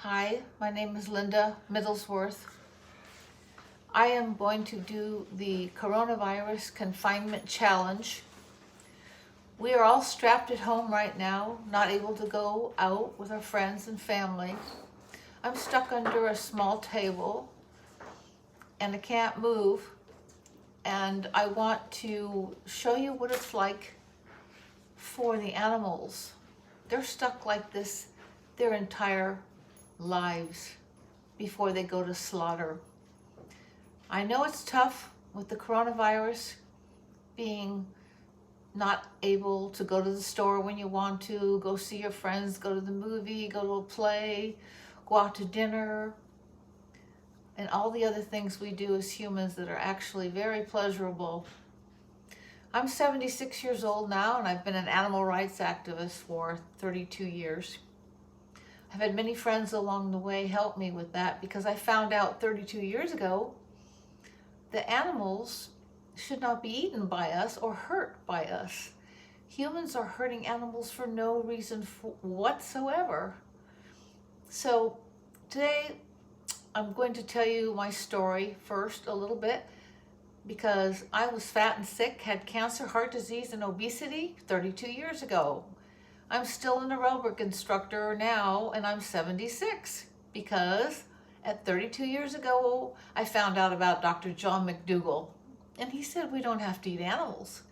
Hi, my name is Linda Middlesworth. I am going to do the coronavirus confinement challenge. We are all strapped at home right now, not able to go out with our friends and family. I'm stuck under a small table and I can't move, and I want to show you what it's like for the animals. They're stuck like this their entire lives before they go to slaughter. I know it's tough with the coronavirus, being not able to go to the store when you want to, go see your friends, go to the movie, go to a play, go out to dinner, and all the other things we do as humans that are actually very pleasurable. I'm 76 years old now, and I've been an animal rights activist for 32 years. I've had many friends along the way help me with that, because I found out 32 years ago that animals should not be eaten by us or hurt by us. Humans are hurting animals for no reason whatsoever. So today I'm going to tell you my story first a little bit, because I was fat and sick, had cancer, heart disease, and obesity 32 years ago. I'm still an aerobic instructor now, and I'm 76 because at 32 years ago, I found out about Dr. John McDougall, and he said we don't have to eat animals.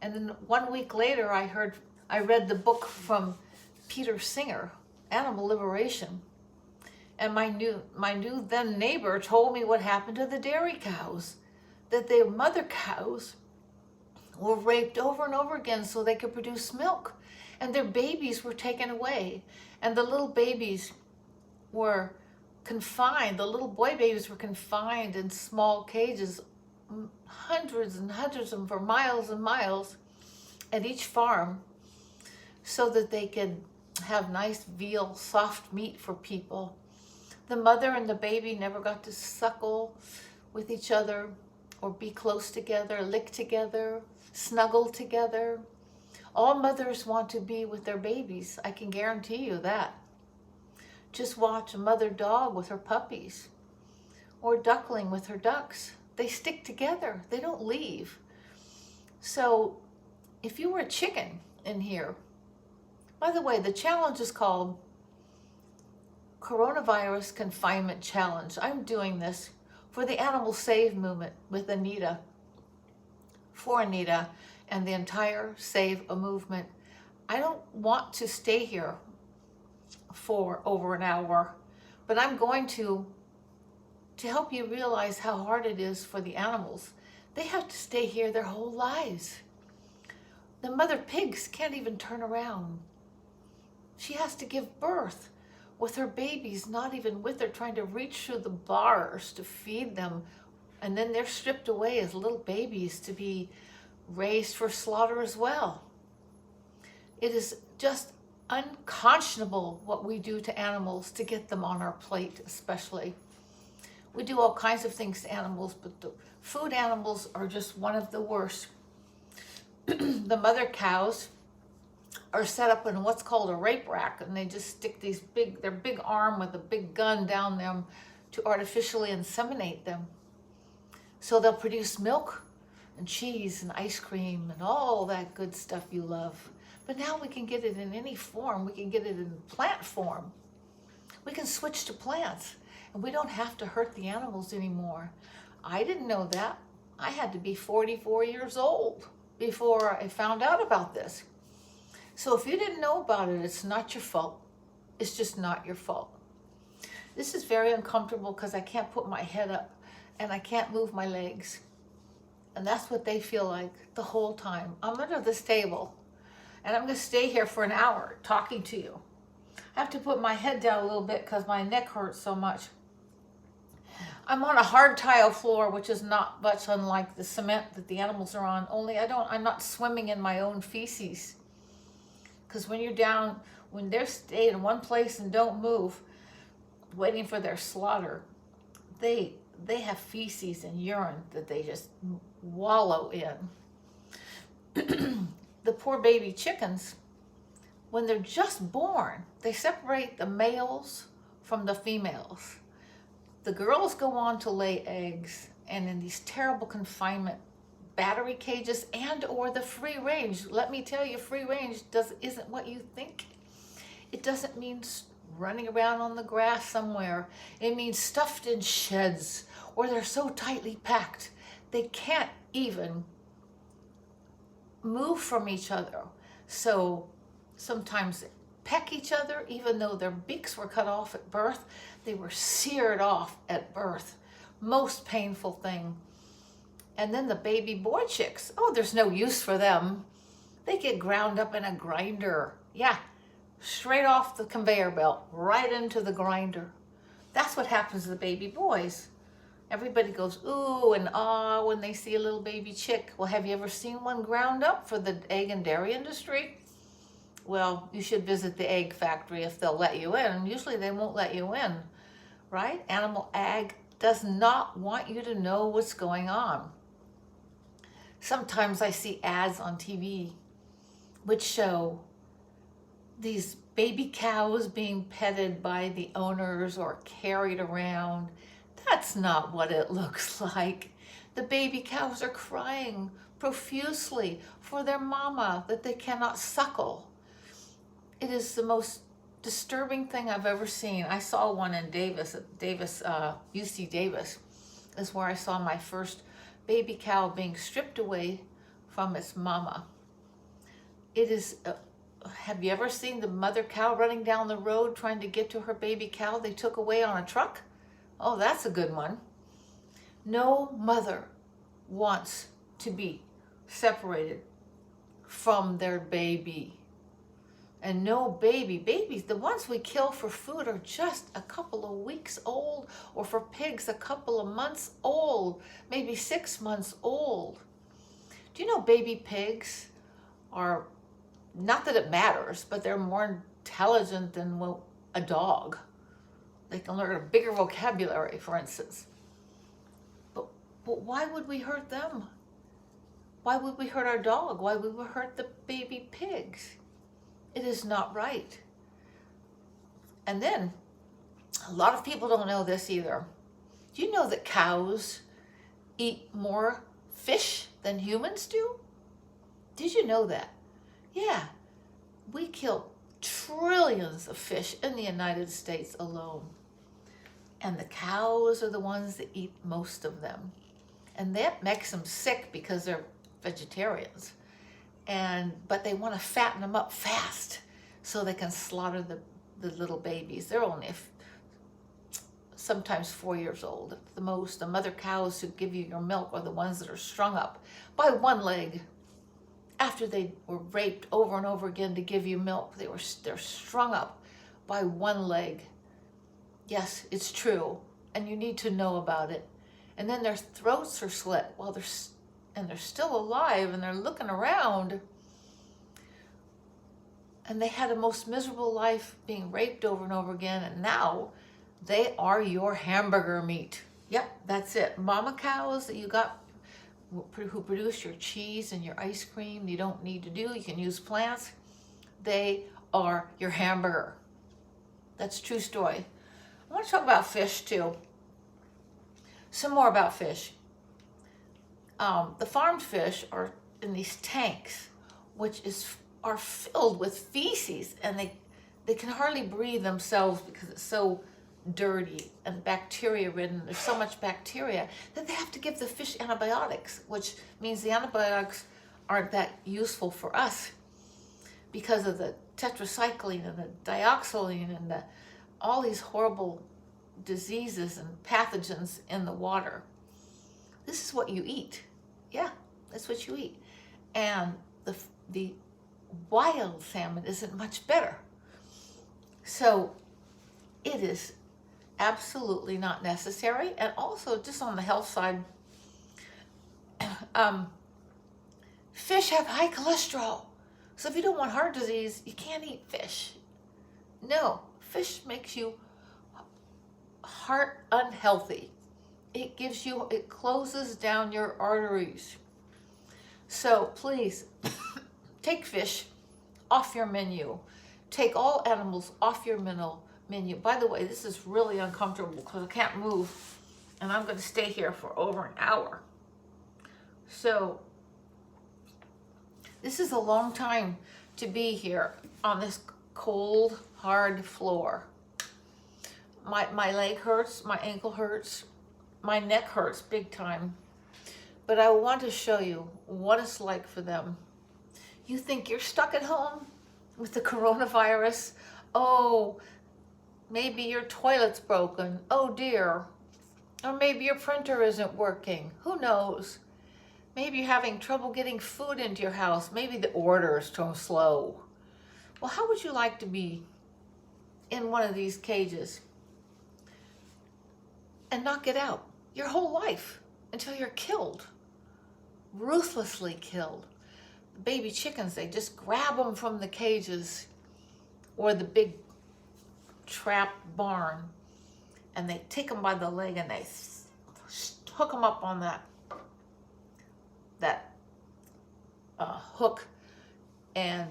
And then 1 week later, I read the book from Peter Singer, Animal Liberation, and my new then neighbor told me what happened to the dairy cows, that their mother cows were raped over and over again so they could produce milk, and their babies were taken away, and the little babies were confined, the little boy babies were confined in small cages, hundreds and hundreds of them for miles and miles at each farm, so that they could have nice veal, soft meat for people. The mother and the baby never got to suckle with each other or be close together, lick together, snuggle together. All mothers want to be with their babies, I can guarantee you that. Just watch a mother dog with her puppies, or a duckling with her ducks. They stick together, they don't leave. So if you were a chicken in here, by the way, the challenge is called Coronavirus Confinement Challenge. I'm doing this for the Animal Save movement with Anita, for Anita and the entire Save a movement. I don't want to stay here for over an hour, but I'm going to help you realize how hard it is for the animals. They have to stay here their whole lives. The mother pigs can't even turn around. She has to give birth with her babies not even with her, trying to reach through the bars to feed them, and then they're stripped away as little babies to be raised for slaughter as well. It is just unconscionable what we do to animals to get them on our plate. Especially, we do all kinds of things to animals, but the food animals are just one of the worst. The mother cows are set up in what's called a rape rack, and they just stick their big arm with a big gun down them to artificially inseminate them. So they'll produce milk and cheese and ice cream and all that good stuff you love. But now we can get it in any form. We can get it in plant form. We can switch to plants, and we don't have to hurt the animals anymore. I didn't know that. I had to be 44 years old before I found out about this. So if you didn't know about it, it's not your fault. It's just not your fault. This is very uncomfortable because I can't put my head up and I can't move my legs. And that's what they feel like the whole time. I'm under this table, and I'm going to stay here for an hour talking to you. I have to put my head down a little bit because my neck hurts so much. I'm on a hard tile floor, which is not much unlike the cement that the animals are on, only I'm not swimming in my own feces. Because when they're staying in one place and don't move, waiting for their slaughter, they have feces and urine that they just wallow in. The poor baby chickens, when they're just born, they separate the males from the females. The girls go on to lay eggs, and in these terrible confinement battery cages and or the free range. Let me tell you, free range isn't what you think. It doesn't mean running around on the grass somewhere. It means stuffed in sheds where they're so tightly packed they can't even move from each other. So sometimes they peck each other, even though their beaks were cut off at birth. They were seared off at birth. Most painful thing. And then the baby boy chicks, oh, there's no use for them. They get ground up in a grinder. Yeah, straight off the conveyor belt, right into the grinder. That's what happens to the baby boys. Everybody goes ooh and ah when they see a little baby chick. Well, have you ever seen one ground up for the egg and dairy industry? Well, you should visit the egg factory if they'll let you in. Usually they won't let you in, right? Animal ag does not want you to know what's going on. Sometimes I see ads on TV which show these baby cows being petted by the owners or carried around. That's not what it looks like. The baby cows are crying profusely for their mama that they cannot suckle. It is the most disturbing thing I've ever seen. I saw one in UC Davis is where I saw my first baby cow being stripped away from its mama. It is, have you ever seen the mother cow running down the road trying to get to her baby cow they took away on a truck? Oh, that's a good one. No mother wants to be separated from their baby. And no babies, the ones we kill for food are just a couple of weeks old, or for pigs, a couple of months old, maybe 6 months old. Do you know baby pigs are, not that it matters, but they're more intelligent than a dog. They can learn a bigger vocabulary, for instance. But why would we hurt them? Why would we hurt our dog? Why would we hurt the baby pigs? It is not right. And then, a lot of people don't know this either. Do you know that cows eat more fish than humans do? Did you know that? Yeah, we kill trillions of fish in the United States alone. And the cows are the ones that eat most of them. And that makes them sick because they're vegetarians. But they want to fatten them up fast so they can slaughter the little babies. They're only sometimes 4 years old at the most. The mother cows who give you your milk are the ones that are strung up by one leg. After they were raped over and over again to give you milk, they're strung up by one leg. Yes, it's true, and you need to know about it. And then their throats are slit while they're still alive, and they're looking around. And they had a most miserable life being raped over and over again, and now they are your hamburger meat. Yep, that's it. Mama cows that you got who produce your cheese and your ice cream you don't need to do, you can use plants. They are your hamburger. That's a true story. I want to talk about fish too. Some more about fish. The farmed fish are in these tanks, which are filled with feces, and they can hardly breathe themselves because it's so dirty and bacteria ridden. There's so much bacteria that they have to give the fish antibiotics, which means the antibiotics aren't that useful for us because of the tetracycline and the dioxazine and all these horrible diseases and pathogens in the water. This is what you eat. Yeah, that's what you eat. And the wild salmon isn't much better. So it is absolutely not necessary. And also, just on the health side, fish have high cholesterol. So if you don't want heart disease, you can't eat fish. No, fish makes you heart unhealthy. It closes down your arteries. So please, take fish off your menu. Take all animals off your menu. By the way, this is really uncomfortable because I can't move, and I'm going to stay here for over an hour. So this is a long time to be here on this cold, hard floor. My leg hurts, my ankle hurts, my neck hurts big time. But I want to show you what it's like for them. You think you're stuck at home with the coronavirus? Oh, maybe your toilet's broken. Oh dear. Or maybe your printer isn't working. Who knows? Maybe you're having trouble getting food into your house. Maybe the order is too slow. Well, how would you like to be in one of these cages and not get out your whole life until you're killed, ruthlessly killed? Baby chickens, they just grab them from the cages or the big trap barn, and they take them by the leg and they hook them up on that hook, and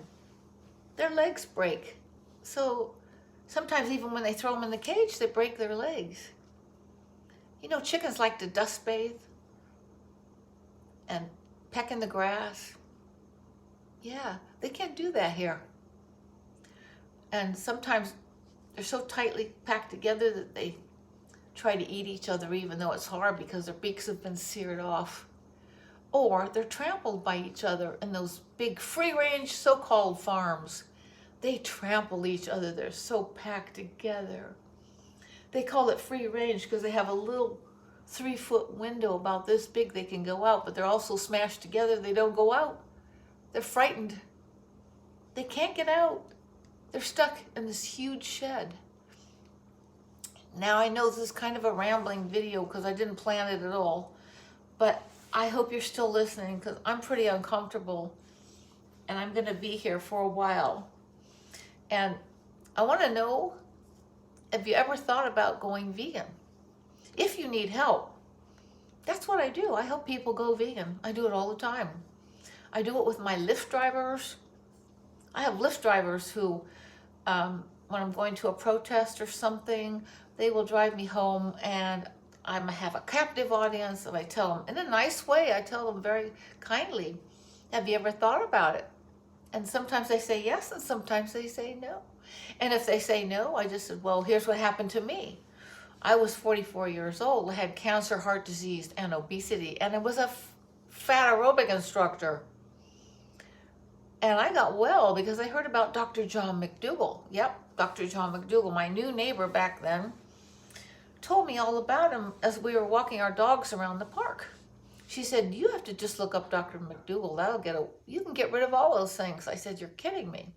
their legs break. So sometimes even when they throw them in the cage, they break their legs. You know, chickens like to dust bathe and peck in the grass. Yeah, they can't do that here. And sometimes they're so tightly packed together that they try to eat each other, even though it's hard because their beaks have been seared off. Or they're trampled by each other in those big free-range so-called farms. They trample each other. They're so packed together. They call it free range because they have a little 3-foot window about this big they can go out, but they're also smashed together. They don't go out. They're frightened. They can't get out. They're stuck in this huge shed. Now I know this is kind of a rambling video because I didn't plan it at all, but I hope you're still listening because I'm pretty uncomfortable and I'm going to be here for a while. And I want to know, have you ever thought about going vegan? If you need help, that's what I do. I help people go vegan. I do it all the time. I do it with my Lyft drivers. I have Lyft drivers who, when I'm going to a protest or something, they will drive me home, and I have a captive audience, and I tell them in a nice way, I tell them very kindly, have you ever thought about it? And sometimes they say yes, and sometimes they say no. And if they say no, I just said, well, here's what happened to me. I was 44 years old, I had cancer, heart disease, and obesity, and I was a fat aerobic instructor. And I got well because I heard about Dr. John McDougall. Yep, Dr. John McDougall, my new neighbor back then, told me all about him as we were walking our dogs around the park. She said, you have to just look up Dr. McDougall. You can get rid of all those things. I said, you're kidding me.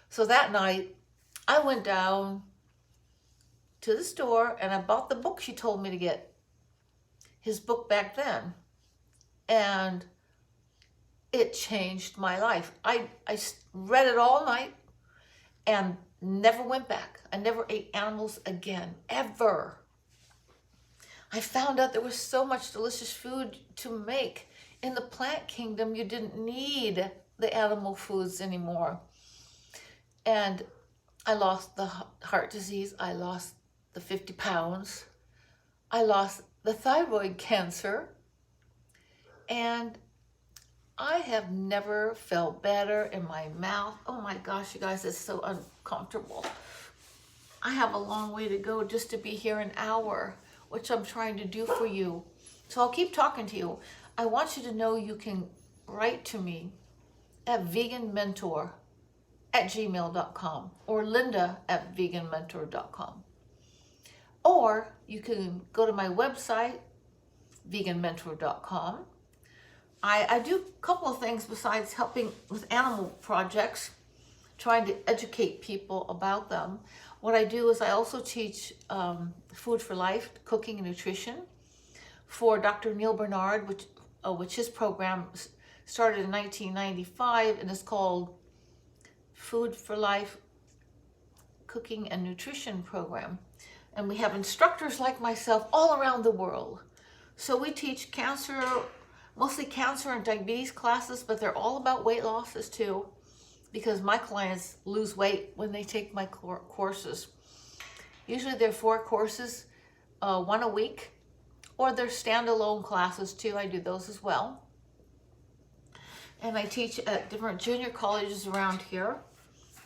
So that night, I went down to the store and I bought the book she told me to get. His book back then. And it changed my life. I read it all night and never went back. I never ate animals again, ever. I found out there was so much delicious food to make. In the plant kingdom, you didn't need the animal foods anymore. And I lost the heart disease. I lost the 50 pounds. I lost the thyroid cancer. And I have never felt better in my mouth. Oh my gosh, you guys, it's so uncomfortable. I have a long way to go just to be here an hour, which I'm trying to do for you. So I'll keep talking to you. I want you to know you can write to me at veganmentor@gmail.com or linda@veganmentor.com. Or you can go to my website, veganmentor.com. I do a couple of things besides helping with animal projects, trying to educate people about them. What I do is I also teach Food for Life, cooking and nutrition for Dr. Neil Bernard, which his program started in 1995 and is called Food for Life Cooking and Nutrition Program. And we have instructors like myself all around the world. So we teach cancer, mostly cancer and diabetes classes, but they're all about weight losses too, because my clients lose weight when they take my courses. Usually they're 4 courses, 1 a week, or they're standalone classes too. I do those as well. And I teach at different junior colleges around here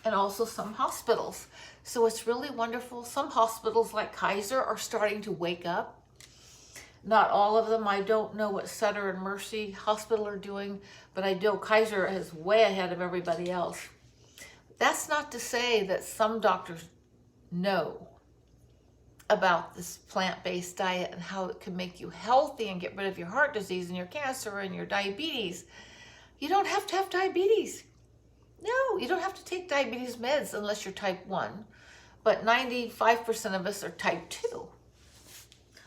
and also some hospitals. So it's really wonderful. Some hospitals like Kaiser are starting to wake up. Not all of them. I don't know what Sutter and Mercy Hospital are doing, but I know Kaiser is way ahead of everybody else. That's not to say that some doctors know about this plant-based diet and how it can make you healthy and get rid of your heart disease and your cancer and your diabetes. You don't have to have diabetes. No, you don't have to take diabetes meds unless you're type 1, but 95% of us are type 2.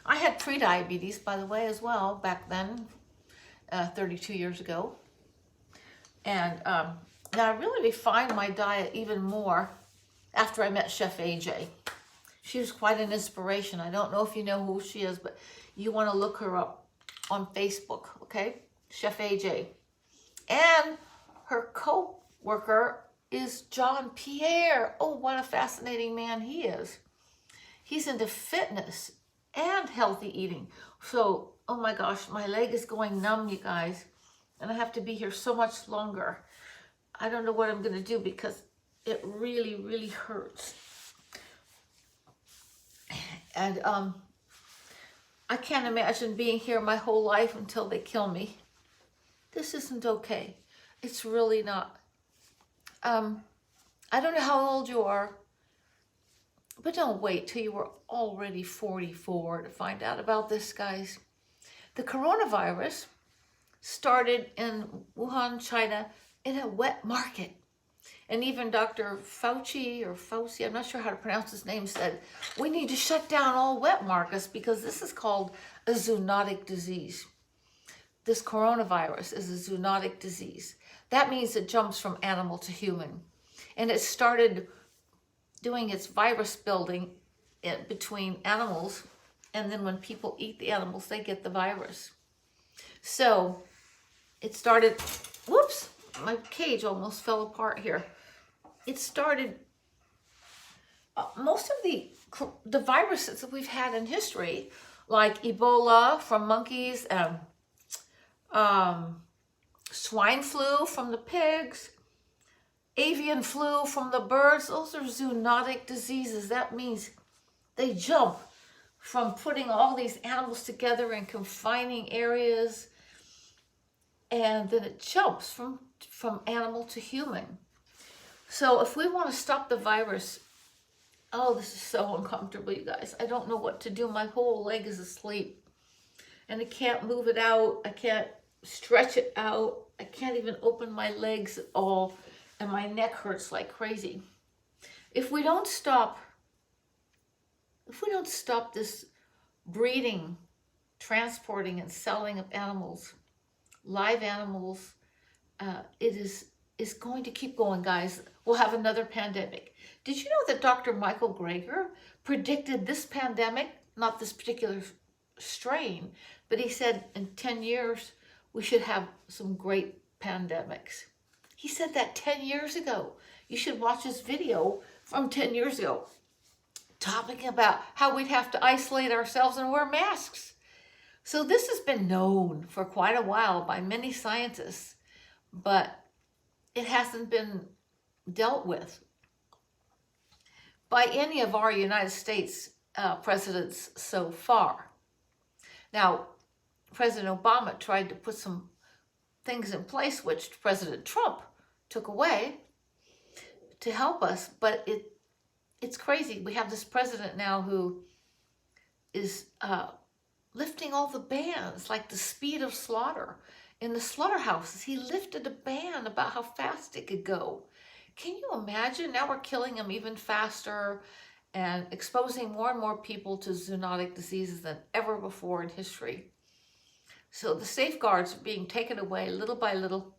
I had pre-diabetes, by the way, as well, back then, 32 years ago. And now I really refined my diet even more after I met Chef AJ. She was quite an inspiration. I don't know if you know who she is, but you want to look her up on Facebook, okay? Chef AJ. And her co-worker is John Pierre. Oh, what a fascinating man he is. He's into fitness and healthy eating. So, oh my gosh, my leg is going numb, you guys. And I have to be here so much longer. I don't know what I'm going to do because it really, really hurts. And I can't imagine being here my whole life until they kill me. This isn't okay. It's really not. I don't know how old you are, but don't wait till you are already 44 to find out about this, guys. The coronavirus started in Wuhan, China, in a wet market. And even Dr. Fauci, I'm not sure how to pronounce his name, said, we need to shut down all wet markets because this is called a zoonotic disease. This coronavirus is a zoonotic disease. That means it jumps from animal to human. And it started doing its virus building between animals, and then when people eat the animals, they get the virus. So it started, whoops, my cage almost fell apart here. It started, most of the viruses that we've had in history, like Ebola from monkeys, swine flu from the pigs, avian flu from the birds, those are zoonotic diseases. That means they jump from putting all these animals together in confining areas, and then it jumps from animal to human. So if we want to stop the virus, oh, this is so uncomfortable, you guys. I don't know what to do. My whole leg is asleep, and I can't move it out. I can't stretch it out. I can't even open my legs at all, and my neck hurts like crazy. If we don't stop this breeding, transporting, and selling of animals, live animals, is going to keep going, guys. We'll have another pandemic. Did you know that Dr. Michael Greger predicted this pandemic, not this particular strain, but he said in 10 years, we should have some great pandemics. He said that 10 years ago. You should watch this video from 10 years ago, talking about how we'd have to isolate ourselves and wear masks. So this has been known for quite a while by many scientists, but it hasn't been dealt with by any of our United States presidents so far. Now, President Obama tried to put some things in place which President Trump took away to help us, but it's crazy. We have this president now who is lifting all the bans, like the speed of slaughter. In the slaughterhouses, he lifted a ban about how fast it could go. Can you imagine? Now we're killing them even faster and exposing more and more people to zoonotic diseases than ever before in history. So the safeguards are being taken away little by little.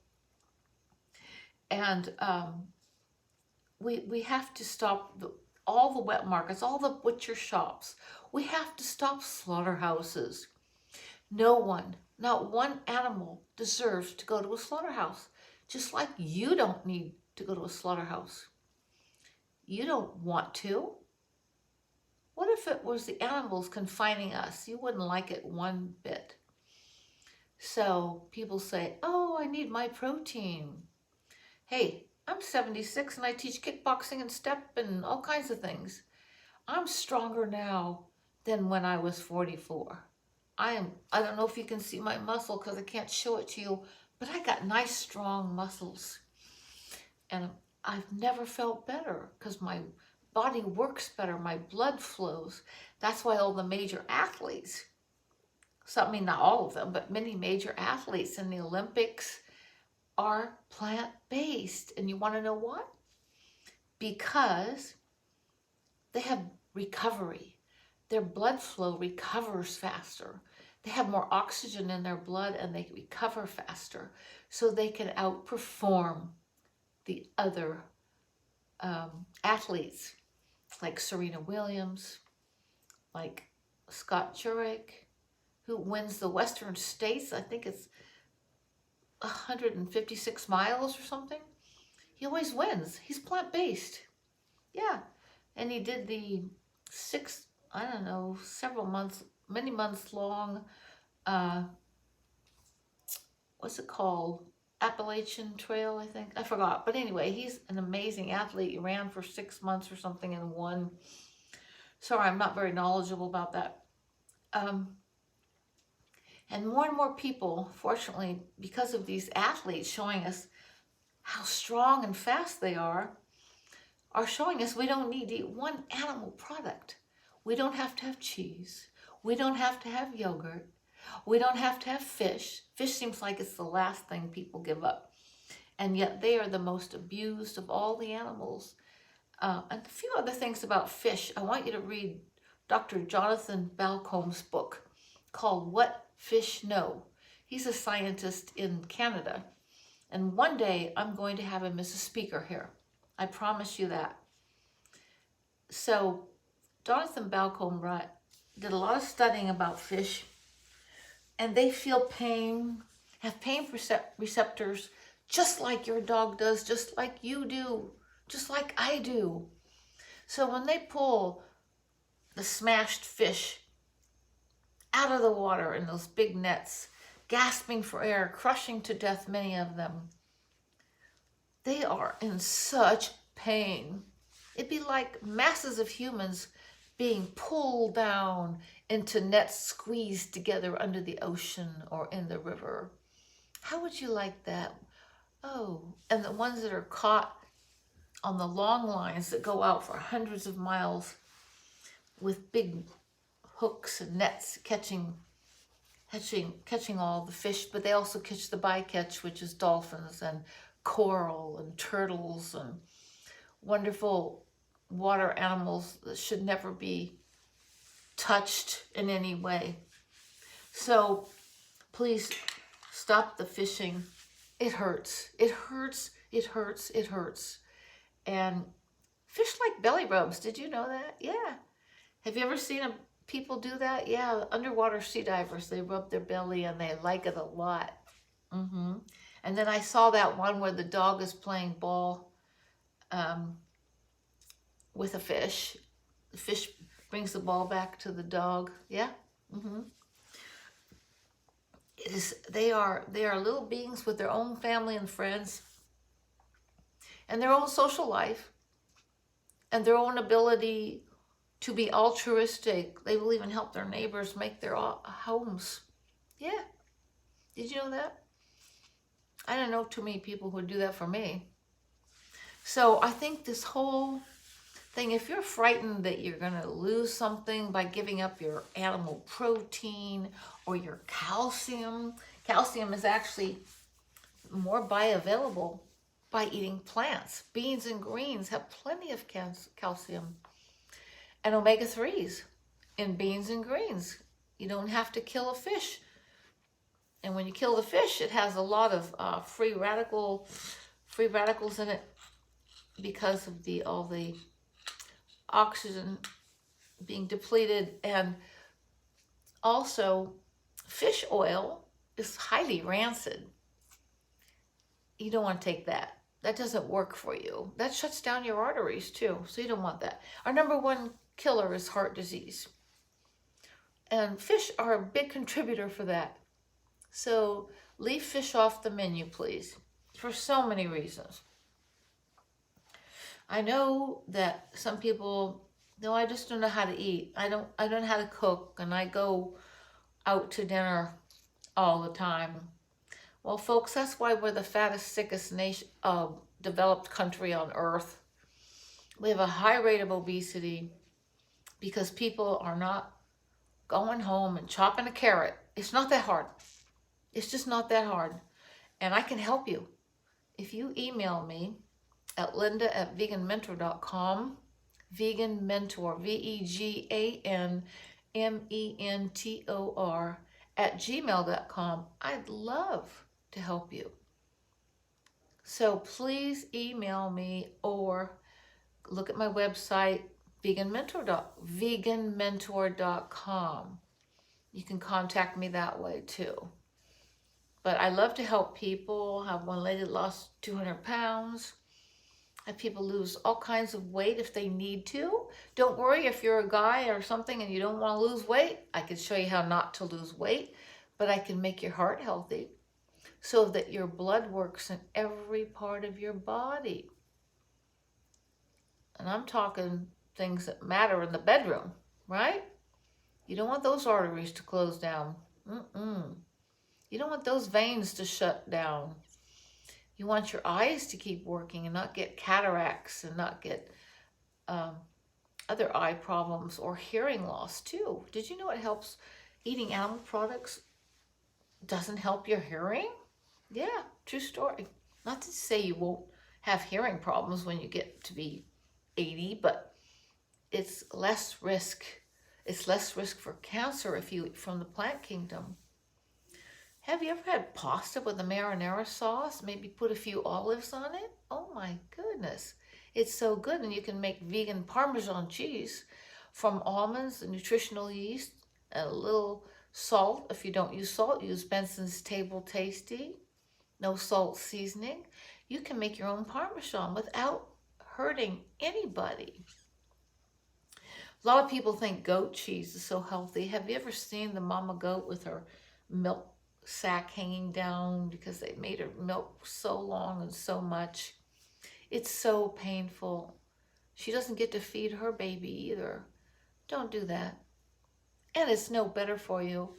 And we have to stop all the wet markets, all the butcher shops. We have to stop slaughterhouses. No one, not one animal deserves to go to a slaughterhouse, just like you don't need to go to a slaughterhouse. You don't want to. What if it was the animals confining us? You wouldn't like it one bit. So people say, oh, I need my protein. Hey, I'm 76 and I teach kickboxing and step and all kinds of things. I'm stronger now than when I was 44. I don't know if you can see my muscle because I can't show it to you, but I got nice, strong muscles. And I've never felt better because my body works better, my blood flows. That's why all the major athletes, I mean, not all of them, but many major athletes in the Olympics are plant-based. And you want to know why? Because they have recovery. Their blood flow recovers faster. They have more oxygen in their blood and they recover faster. So they can outperform the other athletes like Serena Williams, like Scott Jurek, who wins the Western States. I think it's 156 miles or something. He always wins. He's plant-based. Yeah. And he did the many months long, what's it called? Appalachian Trail, I think. I forgot. But anyway, he's an amazing athlete. He ran for 6 months or something and won. Sorry, I'm not very knowledgeable about that. And more people, fortunately, because of these athletes showing us how strong and fast they are showing us we don't need to eat one animal product. We don't have to have cheese. We don't have to have yogurt. We don't have to have fish. Fish seems like it's the last thing people give up. And yet they are the most abused of all the animals. And a few other things about fish. I want you to read Dr. Jonathan Balcomb's book called What Fish Know. He's a scientist in Canada. And one day I'm going to have him as a speaker here. I promise you that. So Jonathan Balcombe did a lot of studying about fish, and they feel pain, have pain receptors just like your dog does, just like you do, just like I do. So when they pull the smashed fish out of the water in those big nets, gasping for air, crushing to death, many of them, they are in such pain. It'd be like masses of humans being pulled down into nets squeezed together under the ocean or in the river. How would you like that? Oh, and the ones that are caught on the long lines that go out for hundreds of miles with big hooks and nets catching all the fish, but they also catch the bycatch, which is dolphins and coral and turtles and wonderful water animals that should never be touched in any way. So please stop the fishing. It hurts. It hurts. It hurts. It hurts. And fish like belly rubs. Did you know that? Yeah. Have you ever seen people do that? Yeah. Underwater sea divers, they rub their belly and they like it a lot. And then I saw that one where the dog is playing ball with a fish. The fish brings the ball back to the dog. Yeah. They are little beings with their own family and friends and their own social life and their own ability to be altruistic. They will even help their neighbors make their homes. Yeah. Did you know that? I don't know too many people who would do that for me. So I think this whole thing, if you're frightened that you're going to lose something by giving up your animal protein or your calcium is actually more bioavailable by eating plants. Beans and greens have plenty of calcium and omega-3s in beans and greens. You don't have to kill a fish. And when you kill the fish, it has a lot of free radicals in it because of all the oxygen being depleted. And also, fish oil is highly rancid. You don't want to take that. That doesn't work for you. That shuts down your arteries too, so you don't want that. Our number one killer is heart disease. And fish are a big contributor for that. So leave fish off the menu, please, for so many reasons. I know that some people, no, I just don't know how to eat. I don't know how to cook, and I go out to dinner all the time. Well, folks, that's why we're the fattest, sickest nation, developed country on earth. We have a high rate of obesity because people are not going home and chopping a carrot. It's not that hard. It's just not that hard. And I can help you. If you email me at linda@veganmentor.com, Vegan Mentor, VEGANMENTOR @gmail.com, I'd love to help you. So please email me or look at my website, veganmentor.com. You can contact me that way too. But I love to help people. I have one lady that lost 200 pounds. I have people lose all kinds of weight if they need to. Don't worry if you're a guy or something and you don't want to lose weight. I can show you how not to lose weight, but I can make your heart healthy so that your blood works in every part of your body. And I'm talking things that matter in the bedroom, right? You don't want those arteries to close down. You don't want those veins to shut down. You want your eyes to keep working and not get cataracts and not get other eye problems or hearing loss too. Did you know it helps? Eating animal products doesn't help your hearing? Yeah, true story. Not to say you won't have hearing problems when you get to be 80, but it's less risk. It's less risk for cancer if you eat from the plant kingdom. Have you ever had pasta with a marinara sauce? Maybe put a few olives on it? Oh my goodness. It's so good. And you can make vegan Parmesan cheese from almonds, and nutritional yeast, and a little salt. If you don't use salt, use Benson's Table Tasty. No salt seasoning. You can make your own Parmesan without hurting anybody. A lot of people think goat cheese is so healthy. Have you ever seen the mama goat with her milk sack hanging down because they made her milk so long and so much? It's so painful. She doesn't get to feed her baby either. Don't do that. And it's no better for you.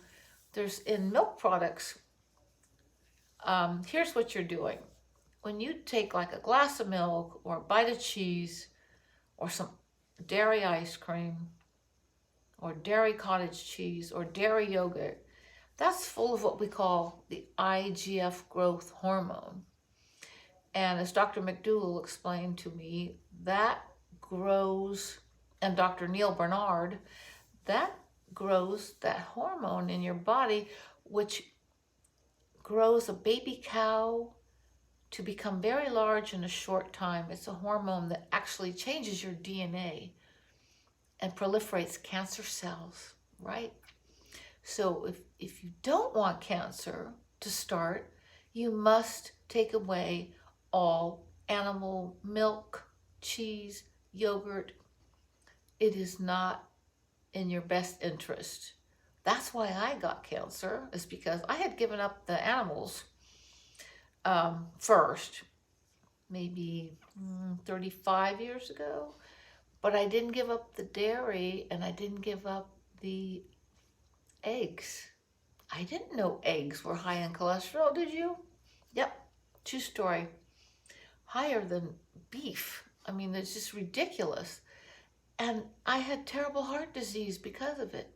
There's in milk products, here's what you're doing. When you take like a glass of milk or a bite of cheese or some dairy ice cream or dairy cottage cheese or dairy yogurt, that's full of what we call the IGF growth hormone. And as Dr. McDougall explained to me, that grows, and Dr. Neil Bernard, that grows that hormone in your body, which grows a baby cow to become very large in a short time. It's a hormone that actually changes your DNA and proliferates cancer cells, right? So if you don't want cancer to start, you must take away all animal milk, cheese, yogurt. It is not in your best interest. That's why I got cancer, is because I had given up the animals first, maybe 35 years ago, but I didn't give up the dairy and I didn't give up the eggs. I didn't know eggs were high in cholesterol, did you? Yep, true story. Higher than beef. I mean, it's just ridiculous. And I had terrible heart disease because of it.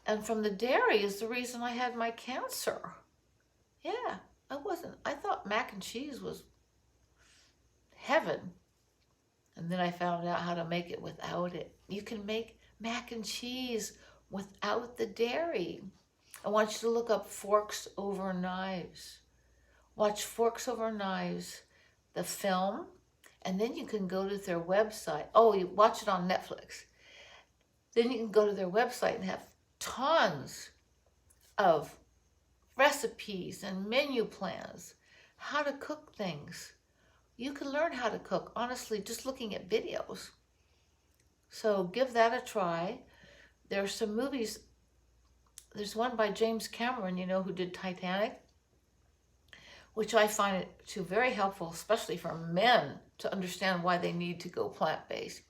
And from the dairy is the reason I had my cancer. Yeah, I thought mac and cheese was heaven. And then I found out how to make it without it. You can make mac and cheese without the dairy. I want you to look up Forks Over Knives. Watch Forks Over Knives, the film, and then you can go to their website. Oh, you watch it on Netflix. Then you can go to their website and have tons of recipes and menu plans, how to cook things. You can learn how to cook, honestly, just looking at videos. So give that a try. There's some movies. There's one by James Cameron, you know, who did Titanic, which I find it too very helpful, especially for men, to understand why they need to go plant-based.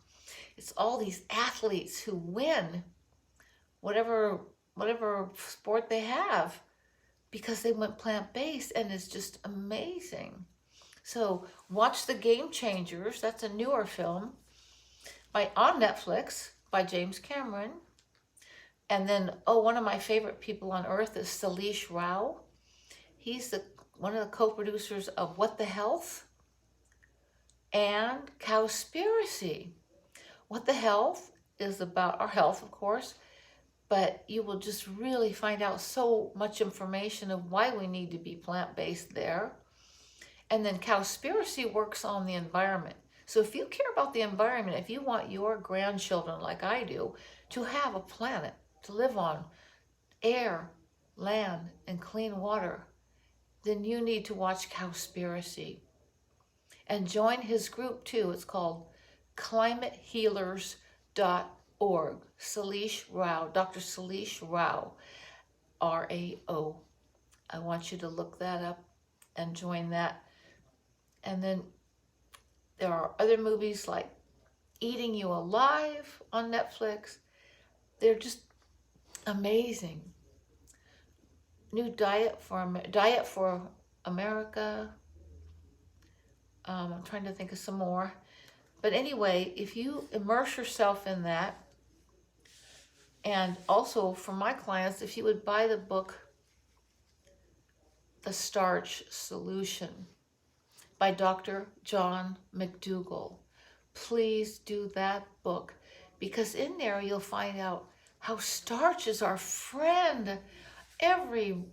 It's all these athletes who win whatever sport they have because they went plant-based, and it's just amazing. So watch The Game Changers. That's a newer film on Netflix by James Cameron. And then, one of my favorite people on earth is Saleesh Rao. He's one of the co-producers of What the Health and Cowspiracy. What the Health is about our health, of course, but you will just really find out so much information of why we need to be plant-based there. And then Cowspiracy works on the environment. So if you care about the environment, if you want your grandchildren, like I do, to have a planet to live on, air, land, and clean water, then you need to watch Cowspiracy. And join his group too. It's called climatehealers.org. Saleesh Rao, Dr. Saleesh Rao, R-A-O. I want you to look that up and join that. And then there are other movies like Eating You Alive on Netflix. They're just amazing. New Diet for America. I'm trying to think of some more. But anyway, if you immerse yourself in that, and also for my clients, if you would buy the book, The Starch Solution by Dr. John McDougall, please do that book, because in there you'll find out how starch is our friend. Every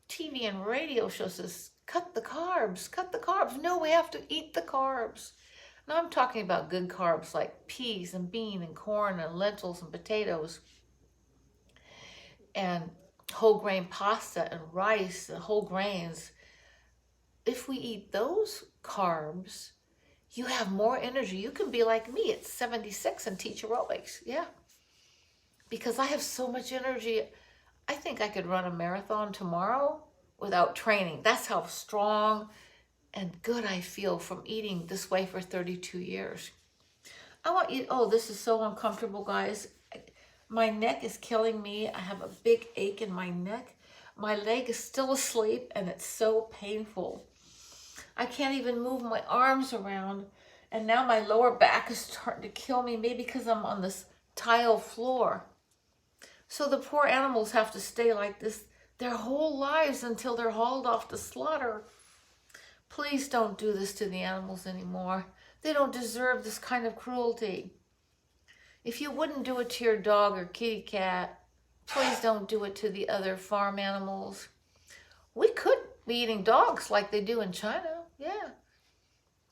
TV and radio show says, cut the carbs, cut the carbs. No, we have to eat the carbs. Now I'm talking about good carbs like peas and bean and corn and lentils and potatoes and whole grain pasta and rice and whole grains. If we eat those carbs, you have more energy. You can be like me at 76 and teach aerobics. Yeah. Because I have so much energy. I think I could run a marathon tomorrow without training. That's how strong and good I feel from eating this way for 32 years. I want you, this is so uncomfortable, guys. My neck is killing me. I have a big ache in my neck. My leg is still asleep and it's so painful. I can't even move my arms around. And now my lower back is starting to kill me, maybe because I'm on this tile floor. So the poor animals have to stay like this their whole lives until they're hauled off to slaughter. Please don't do this to the animals anymore. They don't deserve this kind of cruelty. If you wouldn't do it to your dog or kitty cat, please don't do it to the other farm animals. We could be eating dogs like they do in China, yeah.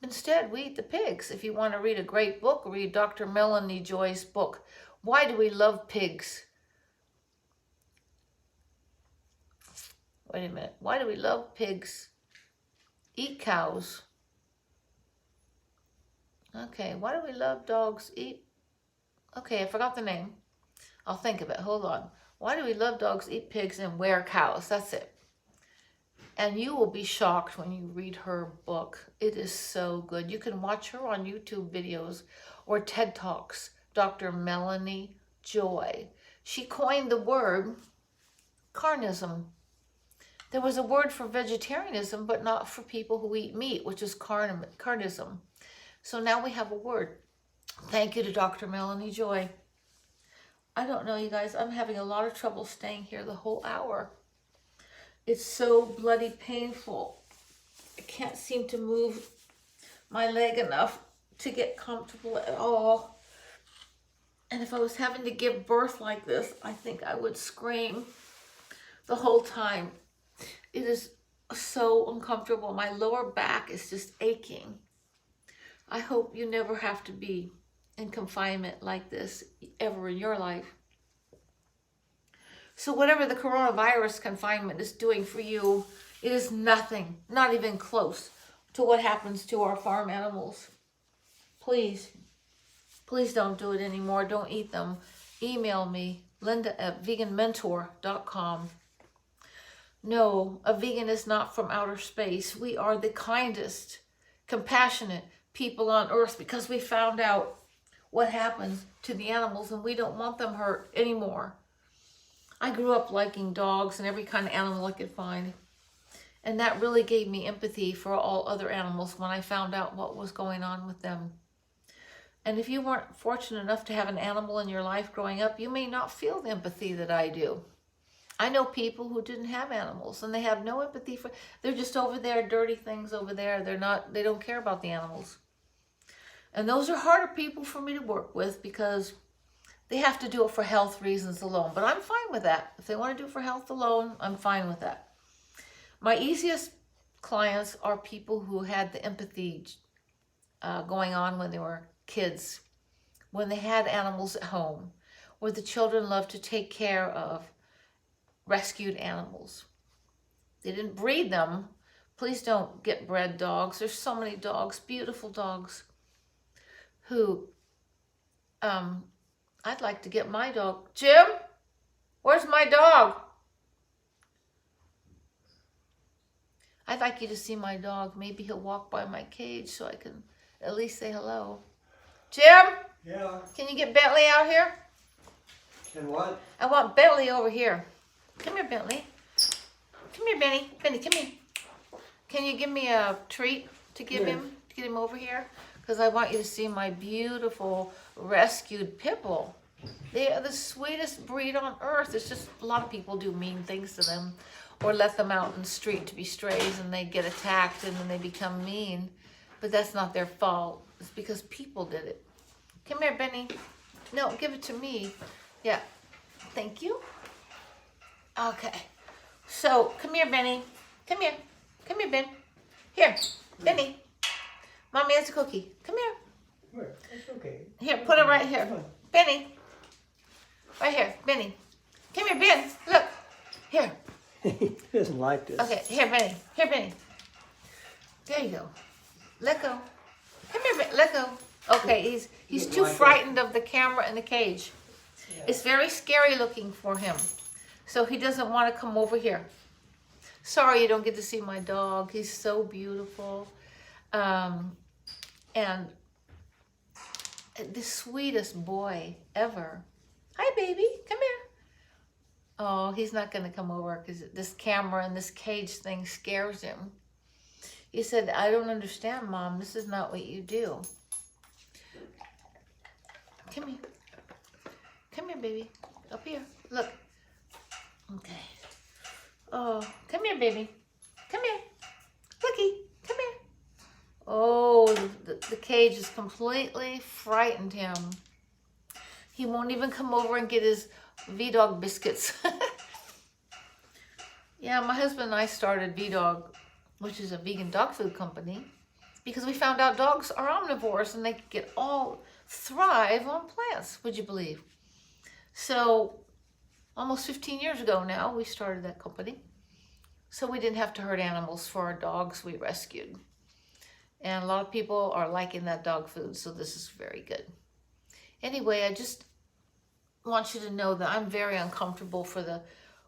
Instead, we eat the pigs. If you want to read a great book, read Dr. Melanie Joy's book, Why Do We Love Pigs? Wait a minute. Why do we love pigs? Eat cows. Okay, why do we love dogs? Eat. Okay, I forgot the name. I'll think of it. Hold on. Why do we love dogs, eat pigs, and wear cows? That's it. And you will be shocked when you read her book. It is so good. You can watch her on YouTube videos or TED Talks. Dr. Melanie Joy. She coined the word carnism. There was a word for vegetarianism, but not for people who eat meat, which is carnism. So now we have a word. Thank you to Dr. Melanie Joy. I don't know, you guys. I'm having a lot of trouble staying here the whole hour. It's so bloody painful. I can't seem to move my leg enough to get comfortable at all. And if I was having to give birth like this, I think I would scream the whole time. It is so uncomfortable. My lower back is just aching. I hope you never have to be in confinement like this ever in your life. So whatever the coronavirus confinement is doing for you, it is nothing, not even close to what happens to our farm animals. Please, Please don't do it anymore. Don't eat them. Email me, linda@veganmentor.com. No, a vegan is not from outer space. We are the kindest, compassionate people on earth because we found out what happens to the animals and we don't want them hurt anymore. I grew up liking dogs and every kind of animal I could find. And that really gave me empathy for all other animals when I found out what was going on with them. And if you weren't fortunate enough to have an animal in your life growing up, you may not feel the empathy that I do. I know people who didn't have animals and they have no empathy for, they're just over there, dirty things over there. They don't care about the animals. And those are harder people for me to work with because they have to do it for health reasons alone. But I'm fine with that. If they want to do it for health alone, I'm fine with that. My easiest clients are people who had the empathy going on when they were kids, when they had animals at home, where the children loved to take care of rescued animals. They didn't breed them. Please don't get bred dogs. There's so many dogs, beautiful dogs, who, I'd like to get my dog. Jim, where's my dog? I'd like you to see my dog. Maybe he'll walk by my cage so I can at least say hello. Jim? Yeah. Can you get Bentley out here? And what? I want Bentley over here. Come here, Bentley. Come here, Benny. Benny, come here. Can you give me a treat to give him? To get him over here? Because I want you to see my beautiful rescued pit bull. They are the sweetest breed on earth. It's just a lot of people do mean things to them or let them out in the street to be strays and they get attacked and then they become mean. But that's not their fault. It's because people did it. Come here, Benny. No, give it to me. Yeah. Thank you. Okay. So, come here, Benny. Come here. Come here, Ben. Here, Benny. Mommy has a cookie. Come here. Where? It's okay. Here, put it right here. Benny. Right here, Benny. Come here, Ben. Look. Here. He doesn't like this. Okay, here, Benny. Here, Benny. There you go. Let go. Come here, Ben. Let go. Okay, he's too frightened of the camera and the cage. Yeah. It's very scary looking for him. So he doesn't want to come over here. Sorry you don't get to see my dog. He's so beautiful. And the sweetest boy ever. Hi, baby. Come here. Oh, he's not going to come over because this camera and this cage thing scares him. He said, I don't understand, Mom. This is not what you do. Come here. Come here, baby. Up here. Look. Okay. Oh, come here, baby. Come here. Looky. Come here. Oh, the cage has completely frightened him. He won't even come over and get his V-Dog biscuits. Yeah, my husband and I started V-Dog, which is a vegan dog food company, because we found out dogs are omnivores and they can thrive on plants, would you believe? So almost 15 years ago now, we started that company. So we didn't have to hurt animals for our dogs we rescued. And a lot of people are liking that dog food, so this is very good. Anyway, I just want you to know that I'm very uncomfortable for the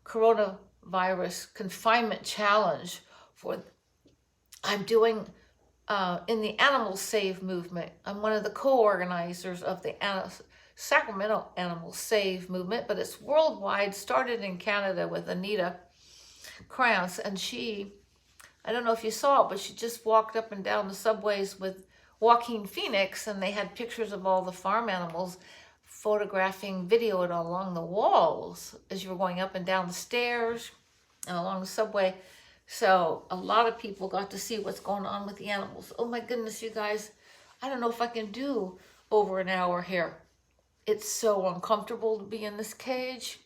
coronavirus confinement challenge. I'm doing in the Animal Save movement. I'm one of the co-organizers of the Sacramento Animal Save movement, but it's worldwide, started in Canada with Anita Krajnc, and she, I don't know if you saw it, but she just walked up and down the subways with Joaquin Phoenix, and they had pictures of all the farm animals, photographing, video it along the walls as you were going up and down the stairs and along the subway. So a lot of people got to see what's going on with the animals. Oh my goodness, you guys, I don't know if I can do over an hour here. It's so uncomfortable to be in this cage.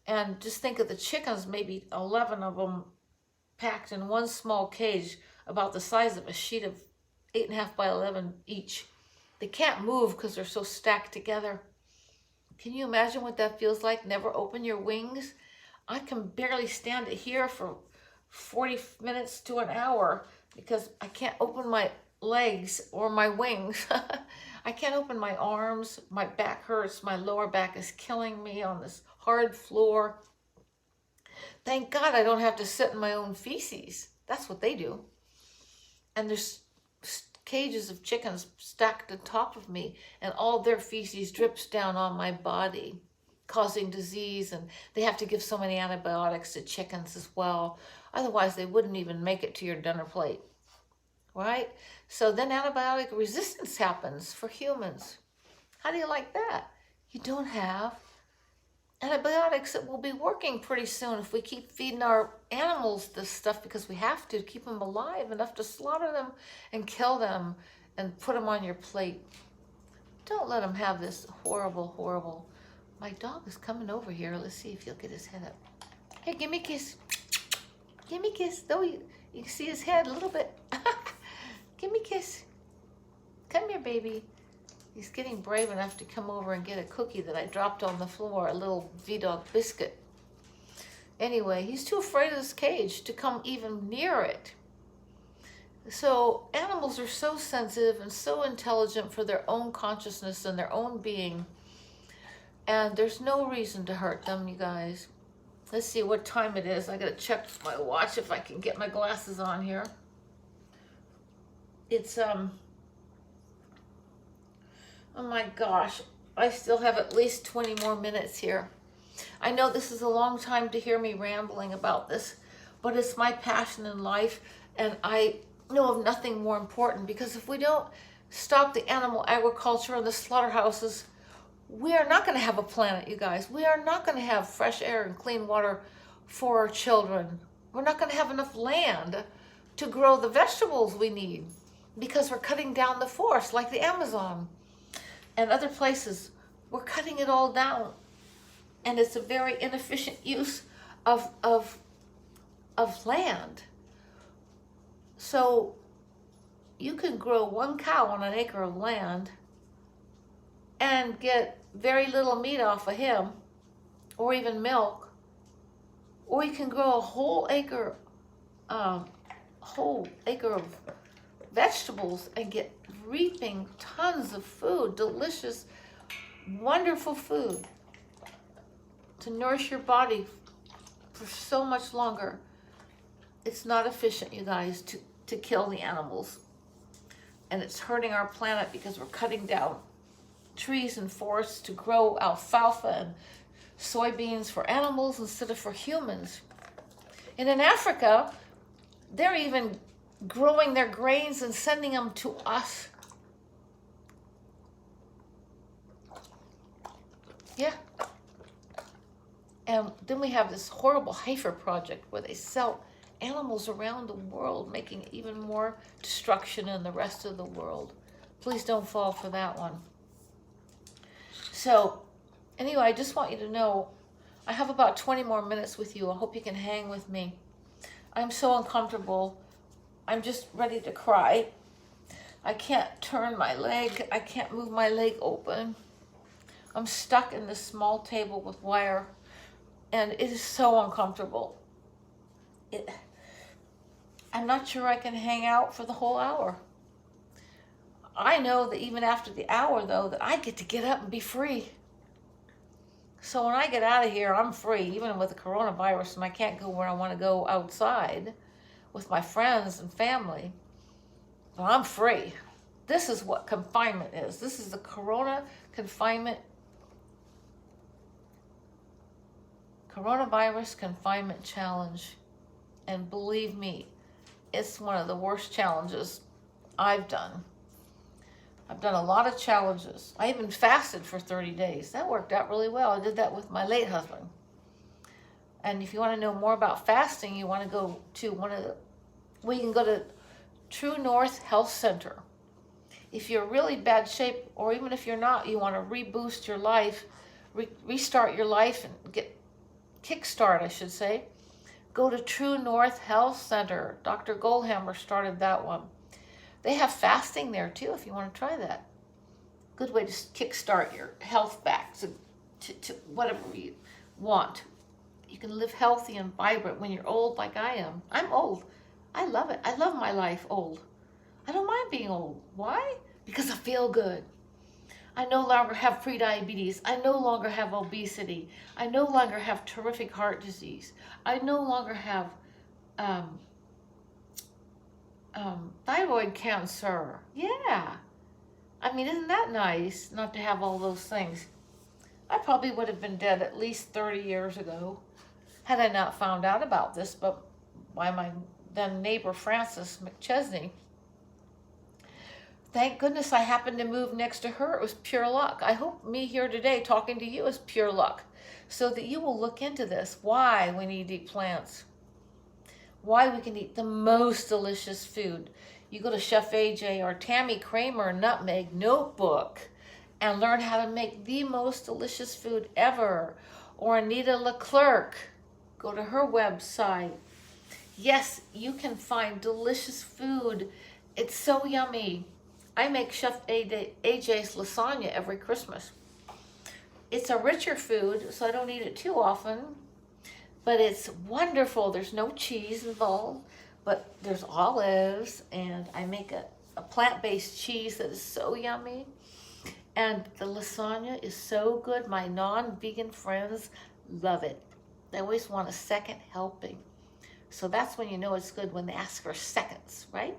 And just think of the chickens, maybe 11 of them packed in one small cage about the size of a sheet of 8.5 by 11 each. They can't move because they're so stacked together. Can you imagine what that feels like? Never open your wings. I can barely stand it here for 40 minutes to an hour because I can't open my legs or my wings. I can't open my arms. My back hurts. My lower back is killing me on this hard floor. Thank God I don't have to sit in my own feces. That's what they do. And there's cages of chickens stacked on top of me, and all their feces drips down on my body, causing disease, and they have to give so many antibiotics to chickens as well. Otherwise, they wouldn't even make it to your dinner plate, right? So then antibiotic resistance happens for humans. How do you like that? You don't have antibiotics that will be working pretty soon if we keep feeding our animals this stuff, because we have to keep them alive enough to slaughter them and kill them and put them on your plate. Don't let them have this horrible, horrible. My dog is coming over here. Let's see if he'll get his head up. Hey, give me a kiss. Give me a kiss. Though you can see his head a little bit. Give me a kiss. Come here, baby. He's getting brave enough to come over and get a cookie that I dropped on the floor, a little V-Dog biscuit. Anyway, he's too afraid of this cage to come even near it. So animals are so sensitive and so intelligent for their own consciousness and their own being. And there's no reason to hurt them, you guys. Let's see what time it is. I gotta check my watch if I can get my glasses on here. It's, oh my gosh, I still have at least 20 more minutes here. I know this is a long time to hear me rambling about this, but it's my passion in life, and I know of nothing more important, because if we don't stop the animal agriculture and the slaughterhouses, we are not going to have a planet, you guys. We are not going to have fresh air and clean water for our children. We're not going to have enough land to grow the vegetables we need, because we're cutting down the forest like the Amazon and other places. We're cutting it all down, and it's a very inefficient use of land. So you can grow one cow on an acre of land and get very little meat off of him, or even milk, or you can grow a whole acre of vegetables and get reaping tons of food, delicious, wonderful food to nourish your body for so much longer. It's not efficient, you guys, to kill the animals. And it's hurting our planet because we're cutting down trees and forests to grow alfalfa and soybeans for animals instead of for humans. And in Africa, they're even growing their grains and sending them to us. Yeah. And then we have this horrible heifer project where they sell animals around the world, making even more destruction in the rest of the world. Please don't fall for that one. So anyway, I just want you to know, I have about 20 more minutes with you. I hope you can hang with me. I'm so uncomfortable. I'm just ready to cry. I can't turn my leg. I can't move my leg open. I'm stuck in this small table with wire, and it is so uncomfortable. I'm not sure I can hang out for the whole hour. I know that even after the hour, though, that I get to get up and be free. So when I get out of here, I'm free, even with the coronavirus, and I can't go where I want to go outside with my friends and family. But I'm free. This is what confinement is. This is the coronavirus confinement challenge. And believe me, it's one of the worst challenges I've done. I've done a lot of challenges. I even fasted for 30 days. That worked out really well. I did that with my late husband. And if you want to know more about fasting, you want to go to you can go to True North Health Center. If you're in really bad shape, or even if you're not, you want to reboost your life, restart your life and get kickstart, I should say, go to True North Health Center. Dr. Goldhammer started that one. They have fasting there too, if you want to try that. Good way to kickstart your health back to whatever you want. You can live healthy and vibrant when you're old like I am. I'm old. I love it. I love my life old. I don't mind being old. Why? Because I feel good. I no longer have prediabetes. I no longer have obesity. I no longer have terrific heart disease. I no longer have um, thyroid cancer. Yeah. I mean, isn't that nice not to have all those things? I probably would have been dead at least 30 years ago had I not found out about this, but by my then neighbor Frances McChesney. Thank goodness I happened to move next to her. It was pure luck. I hope me here today talking to you is pure luck, so that you will look into this, why we need to eat plants, why we can eat the most delicious food. You go to Chef AJ or Tammy Kramer Nutmeg Notebook and learn how to make the most delicious food ever. Or Anita Leclerc, go to her website. Yes, you can find delicious food. It's so yummy. I make Chef AJ's lasagna every Christmas. It's a richer food, so I don't eat it too often, but it's wonderful. There's no cheese involved, but there's olives, and I make a plant-based cheese that is so yummy. And the lasagna is so good. My non-vegan friends love it. They always want a second helping. So that's when you know it's good, when they ask for seconds, right?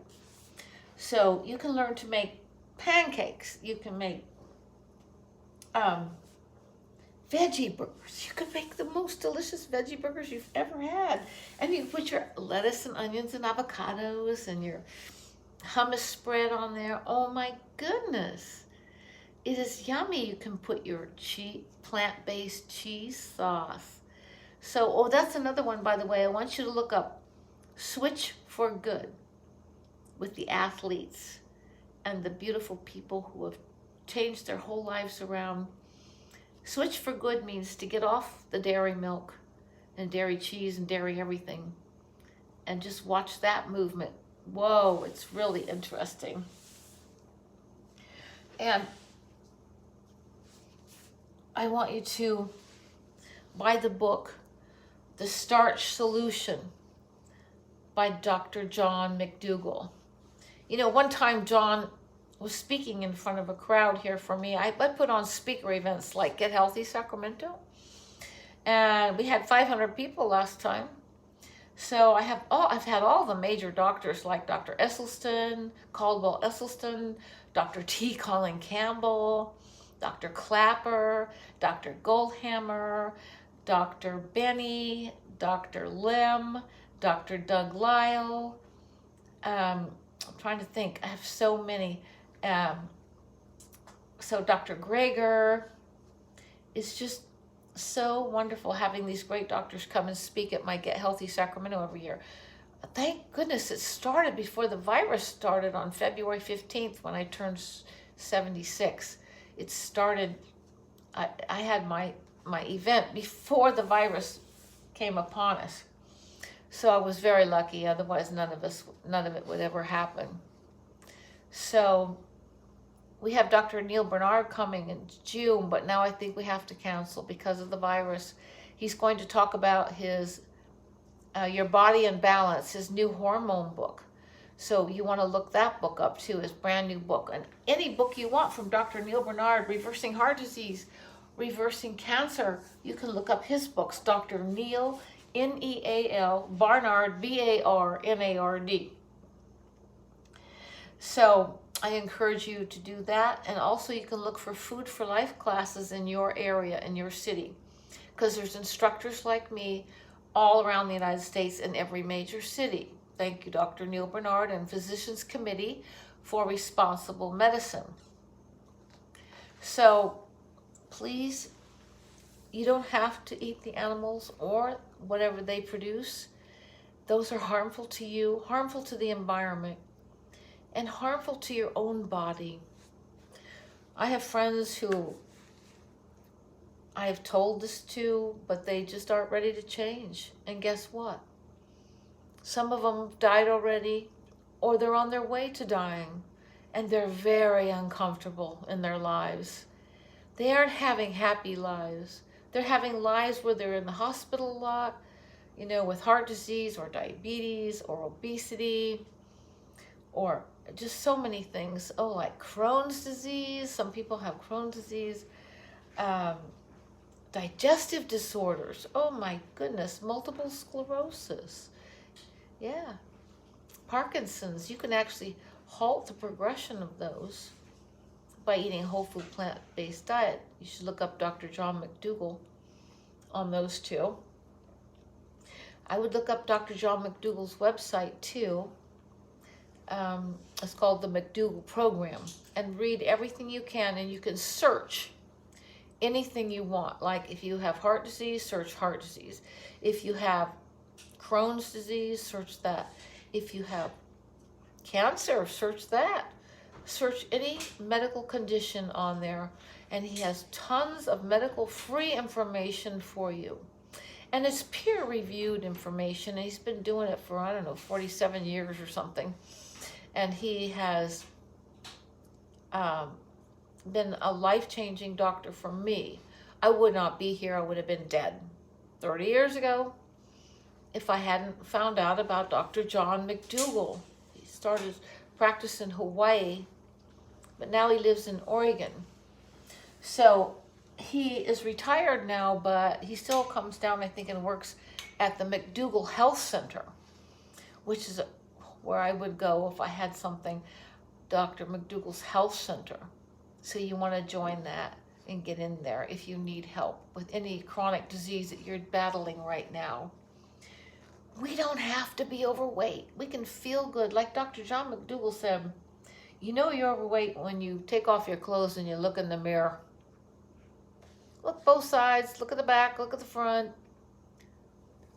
So you can learn to make pancakes. You can make veggie burgers. You can make the most delicious veggie burgers you've ever had. And you put your lettuce and onions and avocados and your hummus spread on there. Oh my goodness. It is yummy. You can put your plant-based cheese sauce. So, oh, that's another one, by the way. I want you to look up Switch for Good with the athletes and the beautiful people who have changed their whole lives around. Switch for Good means to get off the dairy milk and dairy cheese and dairy everything and just watch that movement. Whoa, it's really interesting. And I want you to buy the book, The Starch Solution by Dr. John McDougall. You know, one time John was speaking in front of a crowd here for me. I put on speaker events like Get Healthy Sacramento, and we had 500 people last time. So I've had all the major doctors like Dr. Caldwell Esselstyn, Dr. T. Colin Campbell, Dr. Clapper, Dr. Goldhammer, Dr. Benny, Dr. Lim, Dr. Doug Lyle. I'm trying to think. I have so many. So Dr. Greger. It's just so wonderful having these great doctors come and speak at my Get Healthy Sacramento every year. Thank goodness it started before the virus started on February 15th when I turned 76. It started, I had my event before the virus came upon us. So I was very lucky, otherwise none of it would ever happen. So we have Dr. Neil Bernard coming in June, but now I think we have to cancel because of the virus. He's going to talk about his Your Body in Balance, his new hormone book. So you want to look that book up too, his brand new book. And any book you want from Dr. Neil Bernard, Reversing Heart Disease, Reversing Cancer, you can look up his books, Dr. Neil, Neal, Barnard, Barnard. So I encourage you to do that. And also you can look for Food for Life classes in your area, in your city, because there's instructors like me all around the United States in every major city. Thank you, Dr. Neil Bernard and Physicians Committee for Responsible Medicine. So please, you don't have to eat the animals or whatever they produce. Those are harmful to you, harmful to the environment, and harmful to your own body. I have friends who I have told this to, but they just aren't ready to change. And guess what? Some of them died already, or they're on their way to dying, and they're very uncomfortable in their lives. They aren't having happy lives. They're having lives where they're in the hospital a lot, you know, with heart disease or diabetes or obesity, or just so many things. Oh, like Crohn's disease. Some people have Crohn's disease. Um, Digestive disorders. Oh my goodness. Multiple sclerosis. Yeah. Parkinson's. You can actually halt the progression of those by eating a whole food plant-based diet. You should look up Dr. John McDougall on those two. I would look up Dr. John McDougall's website too. It's called the McDougall Program, and read everything you can, and you can search anything you want. Like if you have heart disease, search heart disease. If you have Crohn's disease, search that. If you have cancer, search that. Search any medical condition on there, and he has tons of medical free information for you. And it's peer-reviewed information, and he's been doing it for, I don't know, 47 years or something. And he has been a life-changing doctor for me. I would not be here. I would have been dead 30 years ago if I hadn't found out about Dr. John McDougall. He started practice in Hawaii, but now he lives in Oregon. So he is retired now, but he still comes down, I think, and works at the McDougall Health Center, which is where I would go if I had something, Dr. McDougall's Health Center. So you want to join that and get in there if you need help with any chronic disease that you're battling right now. We don't have to be overweight. We can feel good. Like Dr. John McDougall said, you know you're overweight when you take off your clothes and you look in the mirror. Look both sides, look at the back, look at the front.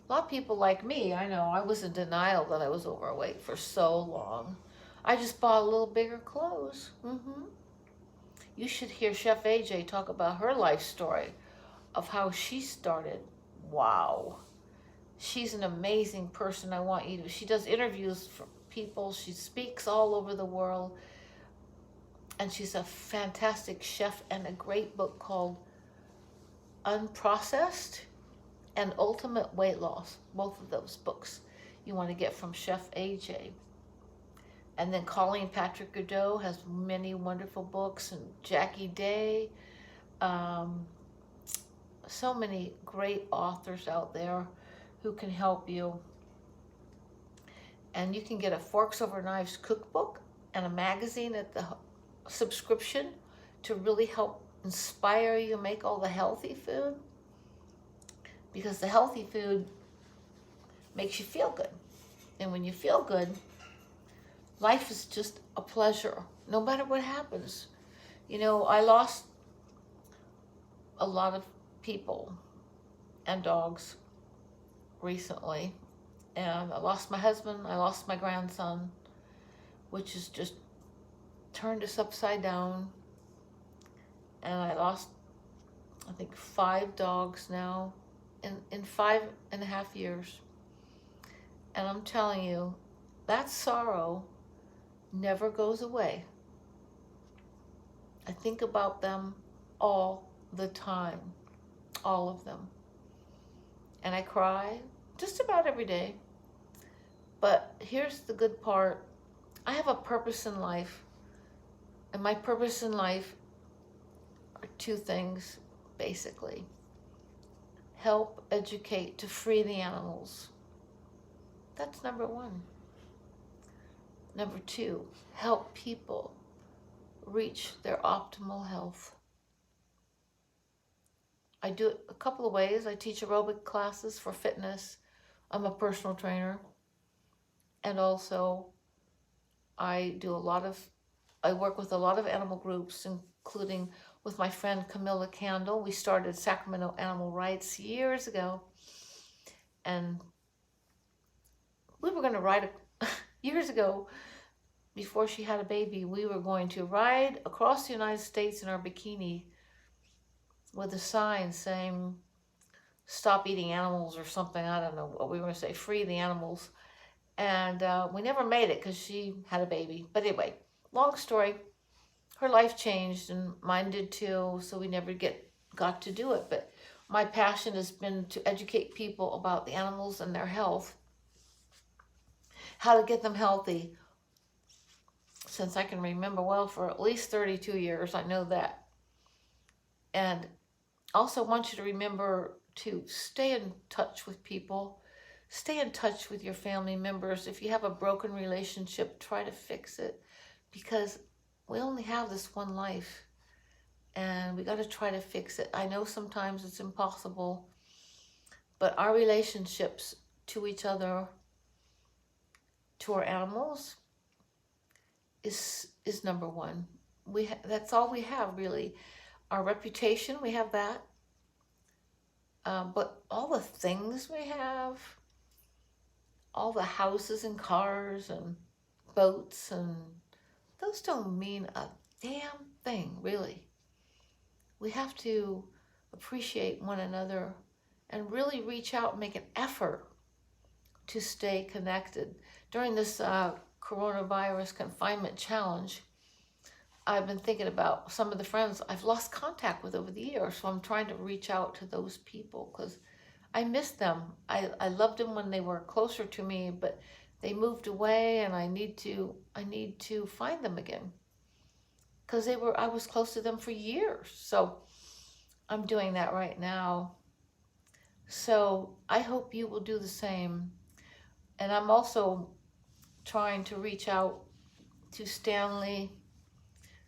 A lot of people like me, I know, I was in denial that I was overweight for so long. I just bought a little bigger clothes. You should hear Chef AJ talk about her life story of how she started. Wow. She's an amazing person. I want you to, she does interviews for people. She speaks all over the world. And she's a fantastic chef, and a great book called Unprocessed and Ultimate Weight Loss. Both of those books you want to get from Chef AJ. And then Colleen Patrick Godot has many wonderful books, and Jackie Day. So many great authors out there who can help you. And you can get a Forks Over Knives cookbook and a magazine at the subscription to really help inspire you make all the healthy food. Because the healthy food makes you feel good. And when you feel good, life is just a pleasure, no matter what happens. You know, I lost a lot of people and dogs recently. And I lost my husband, I lost my grandson, which has just turned us upside down. And I lost, I think, 5 dogs now in 5.5 years. And I'm telling you, that sorrow never goes away. I think about them all the time, all of them. And I cry just about every day. But here's the good part. I have a purpose in life. And my purpose in life are 2 things, basically. Help educate to free the animals. That's number 1. Number 2, help people reach their optimal health. I do it a couple of ways. I teach aerobic classes for fitness. I'm a personal trainer. And also I work with a lot of animal groups, including with my friend Camilla Candle. We started Sacramento Animal Rights years ago. And we were going to ride, years ago, before she had a baby, we were going to ride across the United States in our bikini with a sign saying, stop eating animals or something. I don't know what we were going to say, free the animals. And we never made it because she had a baby. But anyway, long story, her life changed and mine did too, so we never got to do it. But my passion has been to educate people about the animals and their health, how to get them healthy, since I can remember, well, for at least 32 years. I know that. And also want you to remember to stay in touch with people. Stay in touch with your family members. If you have a broken relationship, try to fix it, because we only have this one life and we got to try to fix it. I know sometimes it's impossible, but our relationships to each other, to our animals, is number one. That's all we have, really. Our reputation, we have that. But all the things we have, all the houses and cars and boats, and those don't mean a damn thing, really. We have to appreciate one another and really reach out and make an effort to stay connected. During this coronavirus confinement challenge, I've been thinking about some of the friends I've lost contact with over the years, so I'm trying to reach out to those people because I miss them. I loved them when they were closer to me, but they moved away, and I need to find them again because I was close to them for years. So I'm doing that right now. So I hope you will do the same. And I'm also trying to reach out to Stanley,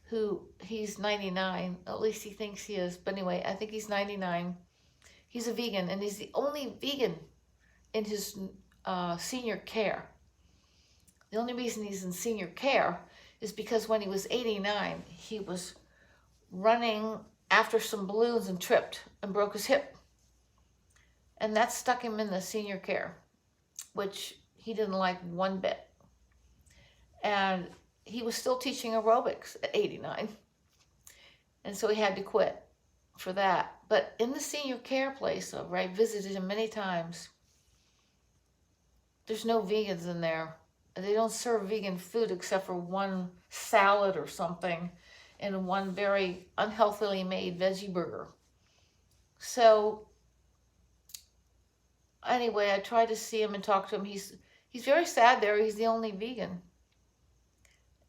who he's 99, at least he thinks he is, but anyway, I think he's 99. He's a vegan, and he's the only vegan in his senior care. The only reason he's in senior care is because when he was 89, he was running after some balloons and tripped and broke his hip. And that stuck him in the senior care, which he didn't like one bit. And he was still teaching aerobics at 89. And so he had to quit for that. But in the senior care place, where I visited him many times, there's no vegans in there. They don't serve vegan food except for one salad or something and one very unhealthily made veggie burger. So anyway, I tried to see him and talk to him. He's very sad there. He's the only vegan.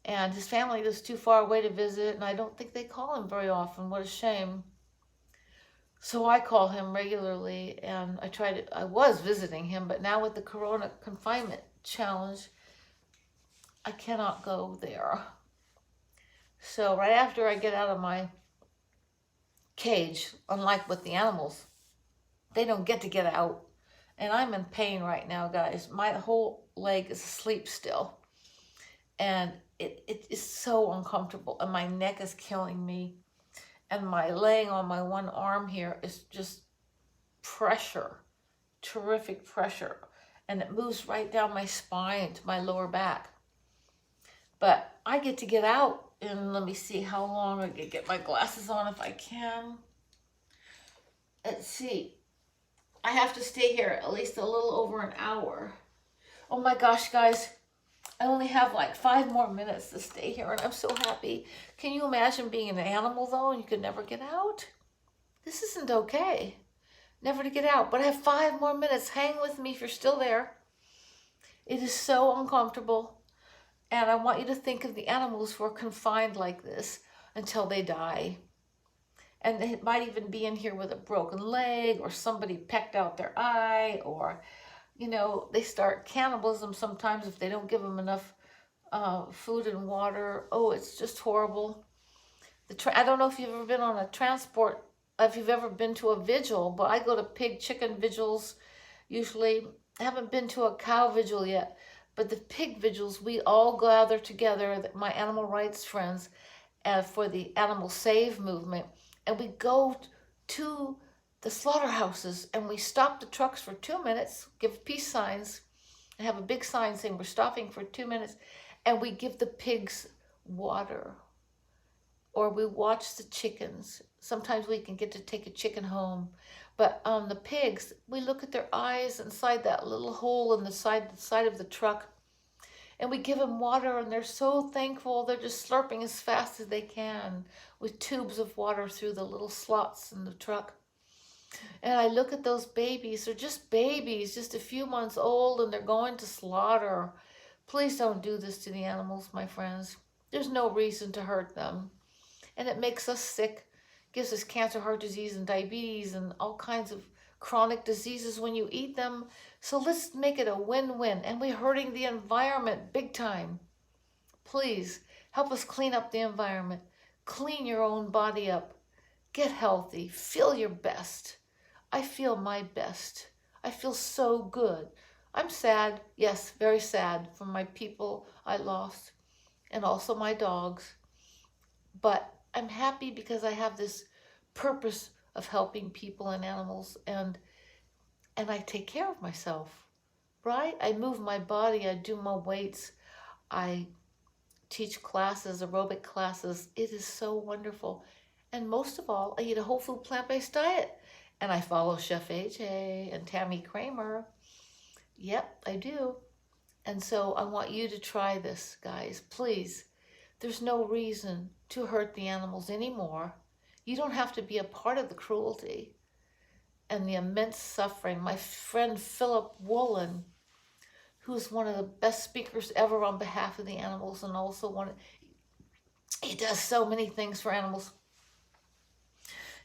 And his family lives too far away to visit, and I don't think they call him very often. What a shame. So I call him regularly, and I was visiting him, but now with the corona confinement challenge, I cannot go there. So right after I get out of my cage, unlike with the animals, they don't get to get out. And I'm in pain right now, guys. My whole leg is asleep still. And it is so uncomfortable, and my neck is killing me, and my laying on my one arm here is just pressure, terrific pressure, and it moves right down my spine to my lower back. But I get to get out, and let me see how long I can get my glasses on if I can. Let's see. I have to stay here at least a little over an hour. Oh my gosh, guys. I only have like 5 more minutes to stay here, and I'm so happy. Can you imagine being an animal, though, and you could never get out? This isn't okay. Never to get out. But I have 5 more minutes. Hang with me if you're still there. It is so uncomfortable. And I want you to think of the animals who are confined like this until they die. And they might even be in here with a broken leg, or somebody pecked out their eye, or they start cannibalism sometimes if they don't give them enough food and water. Oh, it's just horrible. I don't know if you've ever been on a transport, if you've ever been to a vigil, but I go to pig chicken vigils usually. I haven't been to a cow vigil yet, but the pig vigils, we all gather together, my animal rights friends, for the Animal Save movement, and we go to the slaughterhouses, and we stop the trucks for 2 minutes, give peace signs, and have a big sign saying we're stopping for 2 minutes, and we give the pigs water, or we watch the chickens. Sometimes we can get to take a chicken home, but the pigs, we look at their eyes inside that little hole in the side of the truck, and we give them water, and they're so thankful. They're just slurping as fast as they can with tubes of water through the little slots in the truck. And I look at those babies. They're just babies, just a few months old, and they're going to slaughter. Please don't do this to the animals, my friends. There's no reason to hurt them. And it makes us sick, gives us cancer, heart disease, and diabetes, and all kinds of chronic diseases when you eat them. So let's make it a win-win. And we're hurting the environment big time. Please help us clean up the environment. Clean your own body up. Get healthy. Feel your best. I feel my best. I feel so good. I'm sad, yes, very sad for my people I lost and also my dogs. But I'm happy because I have this purpose of helping people and animals, and I take care of myself, right? I move my body, I do my weights, I teach classes, aerobic classes. It is so wonderful. And most of all, I eat a whole food plant-based diet. And I follow Chef AJ and Tammy Kramer. Yep, I do. And so I want you to try this, guys. Please. There's no reason to hurt the animals anymore. You don't have to be a part of the cruelty and the immense suffering. My friend Philip Woolen, who's one of the best speakers ever on behalf of the animals, and also he does so many things for animals,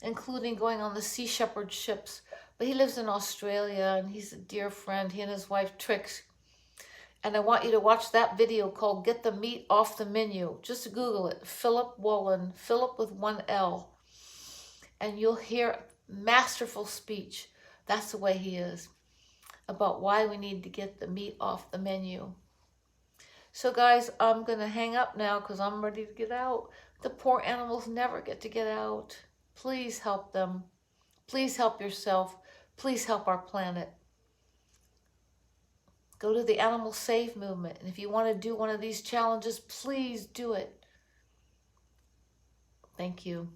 including going on the Sea Shepherd ships. But he lives in Australia, and he's a dear friend, he and his wife Trix. And I want you to watch that video called Get the Meat Off the Menu. Just Google it, Philip Woolen, Philip with one L. And you'll hear masterful speech. That's the way he is, about why we need to get the meat off the menu. So guys, I'm gonna hang up now because I'm ready to get out. The poor animals never get to get out. Please help them. Please help yourself. Please help our planet. Go to the Animal Save movement. And if you want to do one of these challenges, please do it. Thank you.